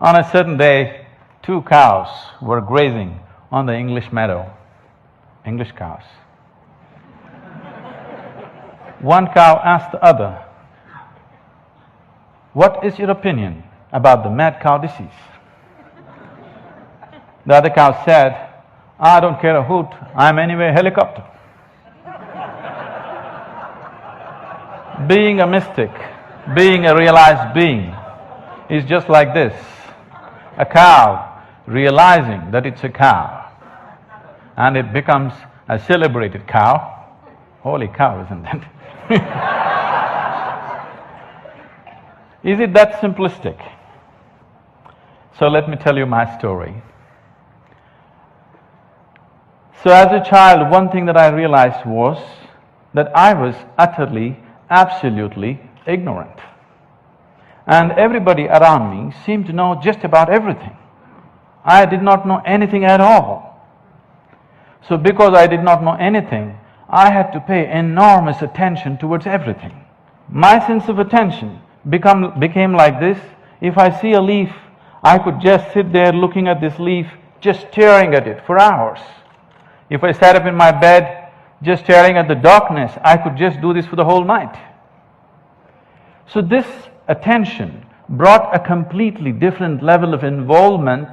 On a certain day, two cows were grazing on the English meadow, English cows. One cow asked the other, "What is your opinion about the mad cow disease?" The other cow said, "I don't care a hoot, I'm anyway a helicopter." Being a mystic, being a realized being is just like this. A cow realizing that it's a cow and it becomes a celebrated cow. Holy cow, isn't it? Is it that simplistic? So let me tell you my story. So as a child, one thing that I realized was that I was utterly, absolutely ignorant. And everybody around me seemed to know just about everything. I did not know anything at all. So because I did not know anything, I had to pay enormous attention towards everything. My sense of attention became like this. If I see a leaf, I could just sit there looking at this leaf, just staring at it for hours. If I sat up in my bed, just staring at the darkness, I could just do this for the whole night. So this attention brought a completely different level of involvement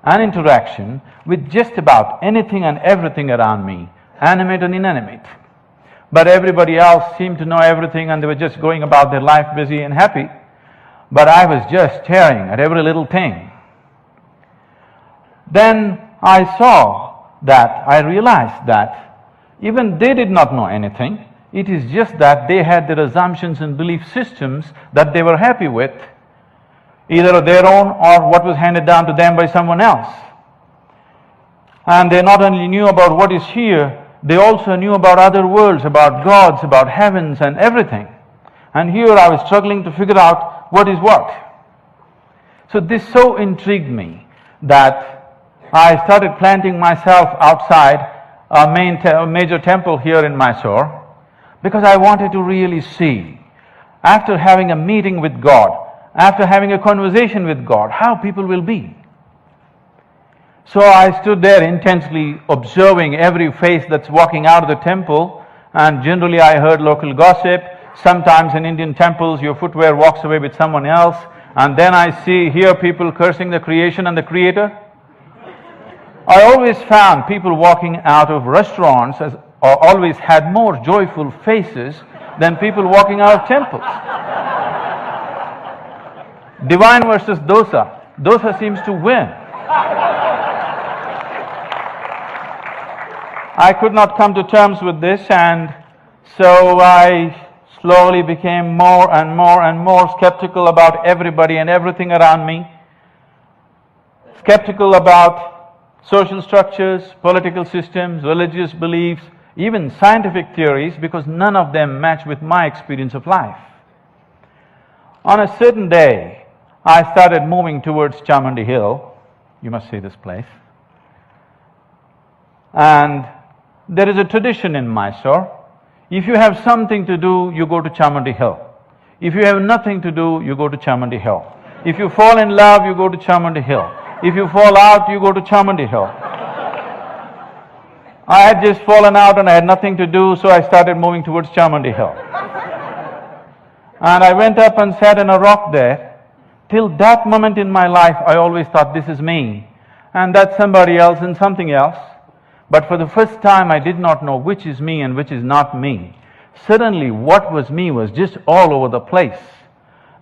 and interaction with just about anything and everything around me, animate and inanimate. But everybody else seemed to know everything and they were just going about their life busy and happy. But I was just staring at every little thing. Then I realized that even they did not know anything. It is just that they had their assumptions and belief systems that they were happy with, either their own or what was handed down to them by someone else. And they not only knew about what is here, they also knew about other worlds, about gods, about heavens and everything. And here I was struggling to figure out what is what. So this so intrigued me that I started planting myself outside a major temple here in Mysore, because I wanted to really see, after having a meeting with God, after having a conversation with God, how people will be. So I stood there intensely observing every face that's walking out of the temple, and generally I heard local gossip. Sometimes in Indian temples your footwear walks away with someone else, and then I hear people cursing the creation and the creator. I always found people walking out of restaurants always had more joyful faces than people walking out of temples. Divine versus dosa. Dosa seems to win. I could not come to terms with this, and so I slowly became more and more and more skeptical about everybody and everything around me. Skeptical about social structures, political systems, religious beliefs, even scientific theories, because none of them match with my experience of life. On a certain day, I started moving towards Chamandi Hill. You must see this place. And there is a tradition in Mysore. If you have something to do, you go to Chamandi Hill. If you have nothing to do, you go to Chamandi Hill. If you fall in love, you go to Chamandi Hill. If you fall out, you go to Chamandi Hill. I had just fallen out and I had nothing to do, so I started moving towards Chamandi Hill. And I went up and sat on a rock there. Till that moment in my life, I always thought, this is me, and that's somebody else and something else. But for the first time, I did not know which is me and which is not me. Suddenly, what was me was just all over the place.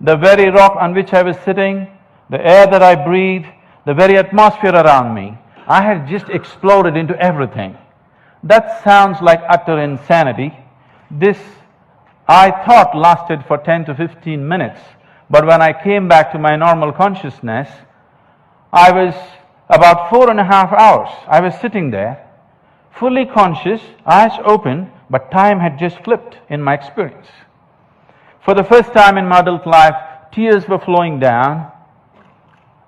The very rock on which I was sitting, the air that I breathed, the very atmosphere around me, I had just exploded into everything. That sounds like utter insanity. This, I thought, lasted for 10 to 15 minutes. But when I came back to my normal consciousness, I was about 4.5 hours. I was sitting there, fully conscious, eyes open, but time had just flipped in my experience. For the first time in my adult life, tears were flowing down,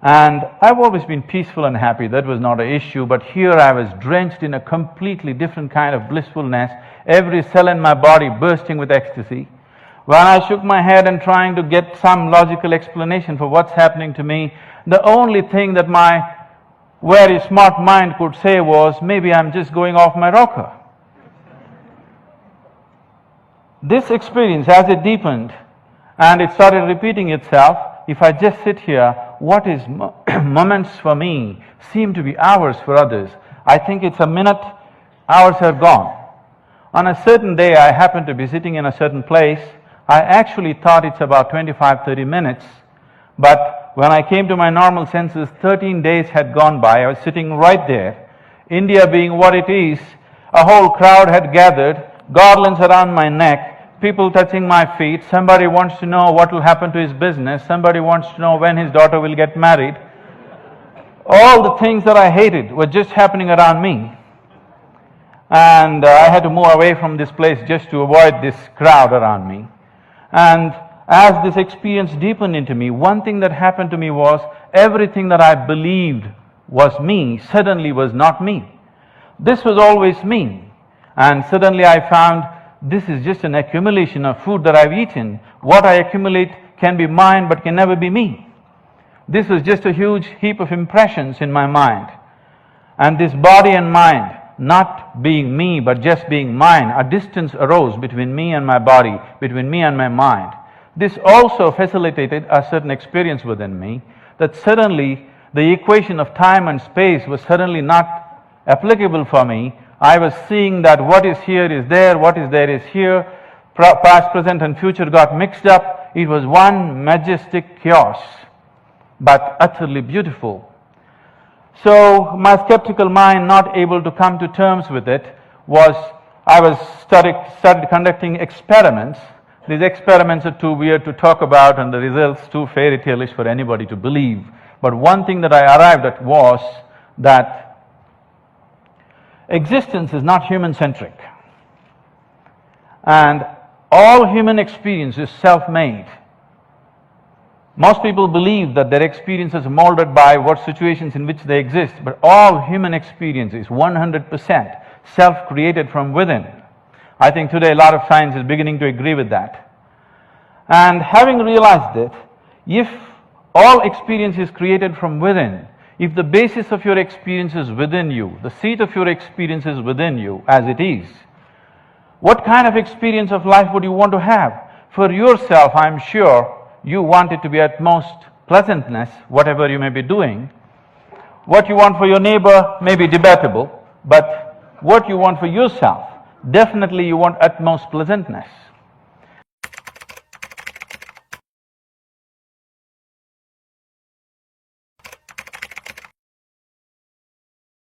and I've always been peaceful and happy, that was not an issue, but here I was drenched in a completely different kind of blissfulness, every cell in my body bursting with ecstasy. When I shook my head and trying to get some logical explanation for what's happening to me, the only thing that my very smart mind could say was, maybe I'm just going off my rocker. This experience, as it deepened and it started repeating itself, if I just sit here, what is moments for me seem to be hours for others. I think it's a minute, hours are gone. On a certain day, I happened to be sitting in a certain place. I actually thought it's about 25–30 minutes, but when I came to my normal senses, 13 days had gone by. I was sitting right there. India being what it is, a whole crowd had gathered, garlands around my neck, people touching my feet. Somebody wants to know what will happen to his business, somebody wants to know when his daughter will get married. All the things that I hated were just happening around me. And I had to move away from this place just to avoid this crowd around me. And as this experience deepened into me, one thing that happened to me was everything that I believed was me suddenly was not me. This was always me. And suddenly I found this is just an accumulation of food that I've eaten. What I accumulate can be mine but can never be me. This was just a huge heap of impressions in my mind. And this body and mind, not being me but just being mine, a distance arose between me and my body, between me and my mind. This also facilitated a certain experience within me, that suddenly the equation of time and space was suddenly not applicable for me. I was seeing that what is here is there, what is there is here, past, present and future got mixed up. It was one majestic chaos, but utterly beautiful. So my skeptical mind, not able to come to terms with it, started conducting experiments. These experiments are too weird to talk about and the results too fairy tale-ish for anybody to believe. But one thing that I arrived at was that existence is not human-centric. And all human experience is self-made. Most people believe that their experience is molded by what situations in which they exist, but all human experience is 100% self-created from within. I think today a lot of science is beginning to agree with that. And having realized that, if all experience is created from within, if the basis of your experience is within you, the seat of your experience is within you as it is, what kind of experience of life would you want to have? For yourself, I'm sure, you want it to be at most pleasantness, whatever you may be doing. What you want for your neighbor may be debatable, but what you want for yourself, definitely you want utmost pleasantness.